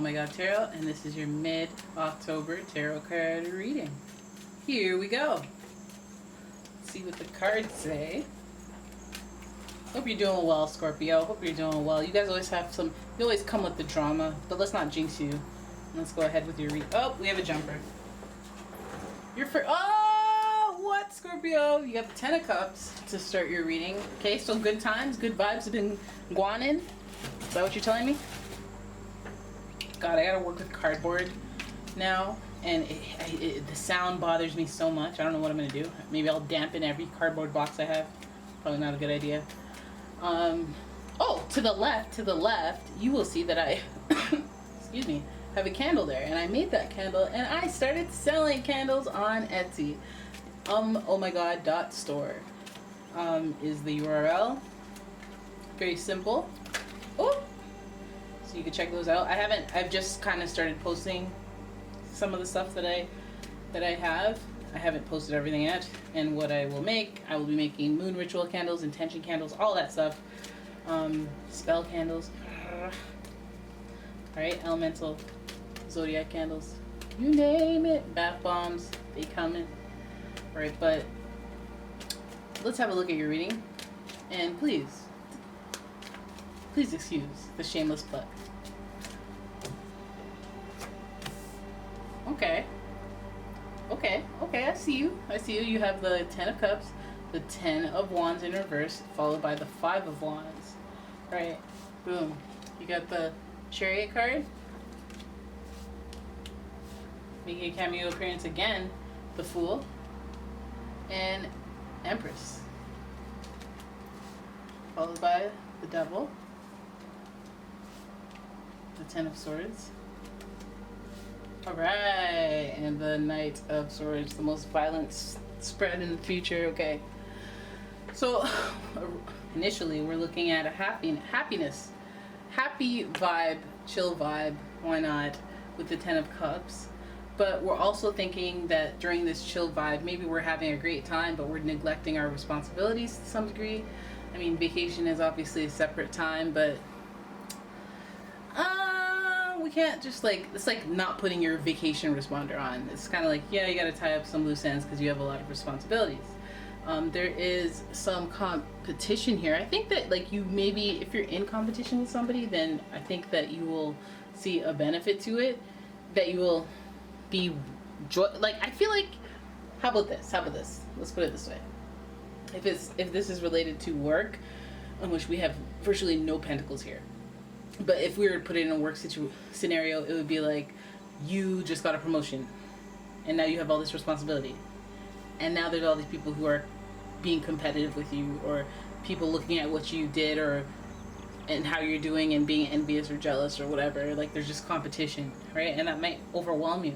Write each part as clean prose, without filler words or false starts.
Tarot, and this is your mid-October tarot card reading. Here we go. Let's see what the cards say. Hope you're doing well, Scorpio. Hope you're doing well. You guys always have some, you always come with the drama, but let's not jinx you. Let's go ahead with your read. Oh, we have a jumper. You're for, oh, what, Scorpio? You got the 10 of Cups to start your reading. Okay, so good times, good vibes have been going in. Is that what you're telling me? God, I gotta work with cardboard now, and the sound bothers me so much. I don't know what I'm gonna do. Maybe I'll dampen every cardboard box I have. Probably not a good idea. Oh, to the left, you will see that I, excuse me, have a candle there, and I made that candle, and I started selling candles on Etsy. umomgstore is the URL. Very simple. Oh. So you can check those out. I've just kind of started posting some of the stuff that I have. I haven't posted everything yet. And what I will be making moon ritual candles, intention candles, all that stuff. Spell candles. Alright, elemental zodiac candles. You name it. Bath bombs, they coming. Alright, but let's have a look at your reading. And please excuse the shameless plug. Okay, I see you. You have the 10 of Cups, the 10 of Wands in reverse, followed by the 5 of Wands. Right, boom. You got the Chariot card, making a cameo appearance again, the Fool, and Empress, followed by the Devil, the 10 of Swords. Alright, and the Knight of Swords, the most violent spread in the future. Okay, so initially we're looking at a happy vibe, chill vibe, why not, with the 10 of Cups. But we're also thinking that during this chill vibe, maybe we're having a great time, but we're neglecting our responsibilities to some degree. I mean, vacation is obviously a separate time, but we can't just it's like not putting your vacation responder on. It's kind of like, yeah, you got to tie up some loose ends because you have a lot of responsibilities. There is some competition here. I think that you maybe, if you're in competition with somebody, then I think that you will see a benefit to it, that you will be I feel like, how about this? Let's put it this way. If this is related to work, in which we have virtually no pentacles here. But if we were to put it in a work scenario, it would be like you just got a promotion and now you have all this responsibility. And now there's all these people who are being competitive with you, or people looking at what you did and how you're doing and being envious or jealous or whatever. Like, there's just competition, right? And that might overwhelm you.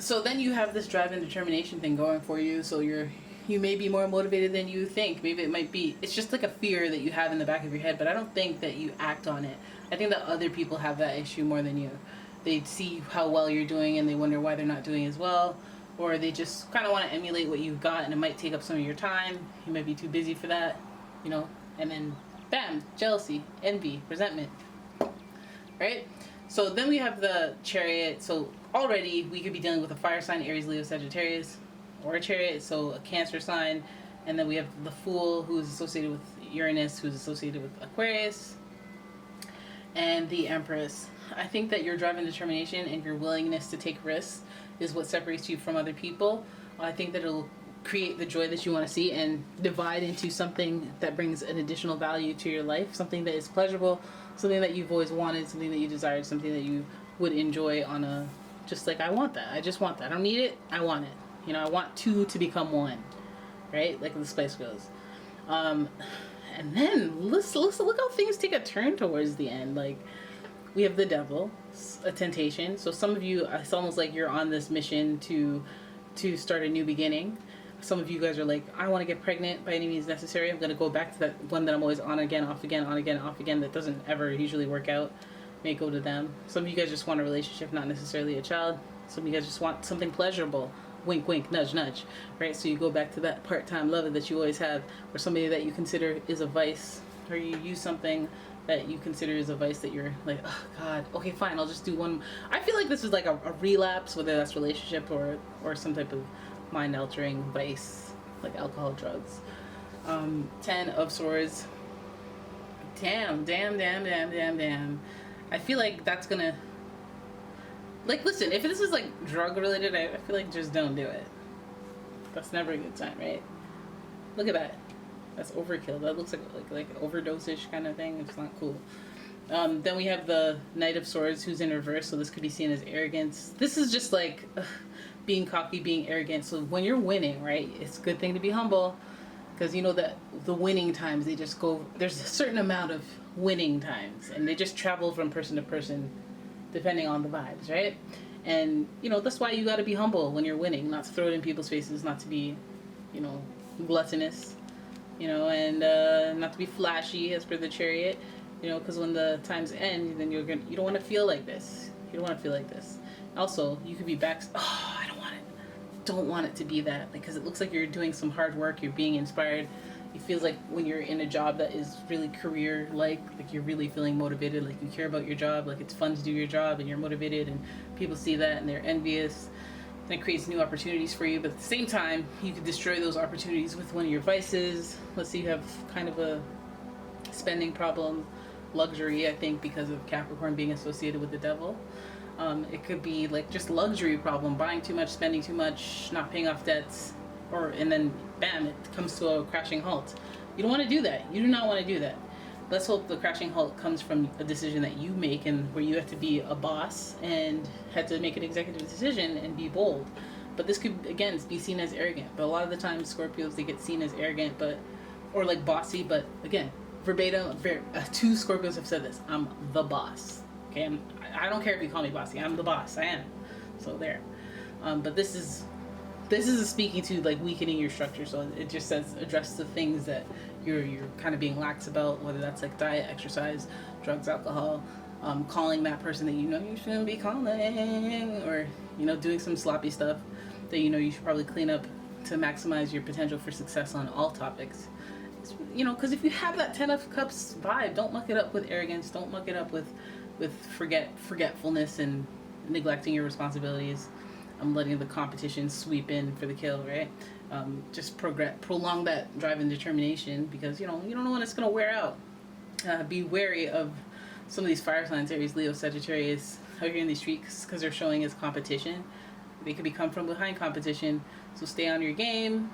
So then you have this drive and determination thing going for you. So you may be more motivated than you think. Maybe it's just like a fear that you have in the back of your head, but I don't think that you act on it. I think that other people have that issue more than you. They see how well you're doing and they wonder why they're not doing as well, or they just kind of want to emulate what you've got, and it might take up some of your time. You might be too busy for that, and then bam, jealousy, envy, resentment, right? So then we have the Chariot. So already we could be dealing with a fire sign, Aries, Leo, Sagittarius, or a Chariot, so a Cancer sign. And then we have the Fool, who is associated with Uranus, who's associated with Aquarius, and the Empress. I think that your drive and determination and your willingness to take risks is what separates you from other people. I think that it'll create the joy that you want to see and divide into something that brings an additional value to your life, something that is pleasurable, something that you've always wanted, something that you desired, something that you would enjoy on a, just like, I want that. I just want that. I don't need it. I want it. I want two to become one, right? Like the Spice Girls. And then let's look how things take a turn towards the end. Like, we have the Devil, a temptation. So some of you, it's almost like you're on this mission to start a new beginning. Some of you guys are like, I want to get pregnant by any means necessary. I'm going to go back to that one that I'm always on again, off again, on again, off again. That doesn't ever usually work out. May go to them. Some of you guys just want a relationship, not necessarily a child. Some of you guys just want something pleasurable. Wink, wink, nudge, nudge, right? So you go back to that part-time lover that you always have, or somebody that you consider is a vice, or you use something that you consider as a vice that you're like, oh God, okay, fine, I'll just do one. I feel like this is like a relapse, whether that's relationship or some type of mind altering vice, like alcohol, drugs. 10 of Swords. Damn. I feel like that's gonna, like, listen, if this is like drug related, I feel like just don't do it. That's never a good sign, right? Look at that. That's overkill. That looks like an overdose-ish kind of thing. It's not cool. Then we have the Knight of Swords, who's in reverse, so this could be seen as arrogance. This is just like being cocky, being arrogant. So when you're winning, right, it's a good thing to be humble, because you know that the winning times, they just go, there's a certain amount of winning times, and they just travel from person to person depending on the vibes, right? And you know, that's why you got to be humble when you're winning, not to throw it in people's faces, not to be, you know, gluttonous, you know, and not to be flashy as per the Chariot, you know, because when the times end, then you don't want to feel like this. You don't want to feel like this. Also, you could be back. Oh, I don't want it to be that, because it looks like you're doing some hard work. You're being inspired. It feels like when you're in a job that is really career-like you're really feeling motivated, like you care about your job, like it's fun to do your job, and you're motivated, and people see that and they're envious. And it creates new opportunities for you, but at the same time, you could destroy those opportunities with one of your vices. Let's say you have kind of a spending problem, luxury, I think, because of Capricorn being associated with the devil. It could be like just luxury problem, buying too much, spending too much, not paying off debts, and then bam, it comes to a crashing halt. You don't want to do that. You do not want to do that. Let's hope the crashing halt comes from a decision that you make, and where you have to be a boss and had to make an executive decision and be bold. But this could, again, be seen as arrogant. But a lot of the times, Scorpios, they get seen as arrogant, or like bossy. But again, verbatim, two Scorpios have said this: I'm the boss. Okay, I don't care if you call me bossy. I'm the boss. I am. So there. But this is speaking to like weakening your structure. So it just says address the things that you're kind of being lax about, whether that's like diet, exercise, drugs, alcohol, calling that person that you know you shouldn't be calling, or you know, doing some sloppy stuff that you know you should probably clean up to maximize your potential for success on all topics. You know, because if you have that 10 of Cups vibe, don't muck it up with arrogance. Don't muck it up with forgetfulness and neglecting your responsibilities. I'm letting the competition sweep in for the kill, right? Just prolong that drive and determination, because you know, you don't know when it's going to wear out. Be wary of some of these fire signs, Aries, Leo, Sagittarius, out here in these streets, because they're showing as competition. They could come from behind competition, so stay on your game.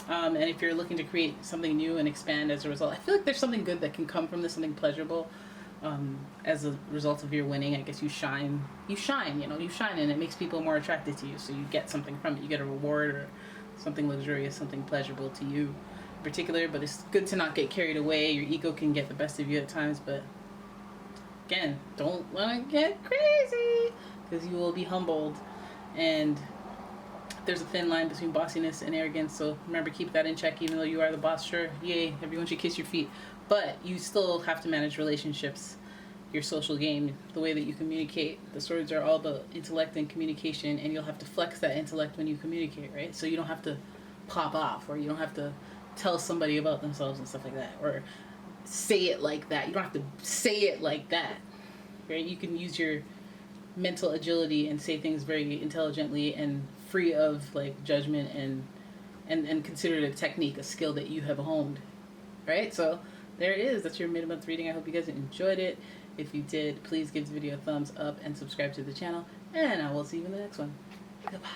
And if you're looking to create something new and expand as a result, I feel like there's something good that can come from this, something pleasurable. As a result of your winning, I guess you shine, and it makes people more attracted to you, so you get something from it. You get a reward or something luxurious, something pleasurable to you in particular. But it's good to not get carried away. Your ego can get the best of you at times, but again, don't want to get crazy, because you will be humbled. And there's a thin line between bossiness and arrogance, so remember, keep that in check. Even though you are the boss, sure, yay, everyone should kiss your feet, but you still have to manage relationships, your social game, the way that you communicate. The swords are all the intellect and communication, and you'll have to flex that intellect when you communicate, right? So you don't have to pop off, or you don't have to tell somebody about themselves and stuff like that, or say it like that. You don't have to say it like that, right? You can use your mental agility and say things very intelligently and free of like judgment, and consider it a technique, a skill that you have honed, right? So there it is. That's your mid-month reading. I hope you guys enjoyed it. If you did, please give the video a thumbs up and subscribe to the channel, and I will see you in the next one. Goodbye.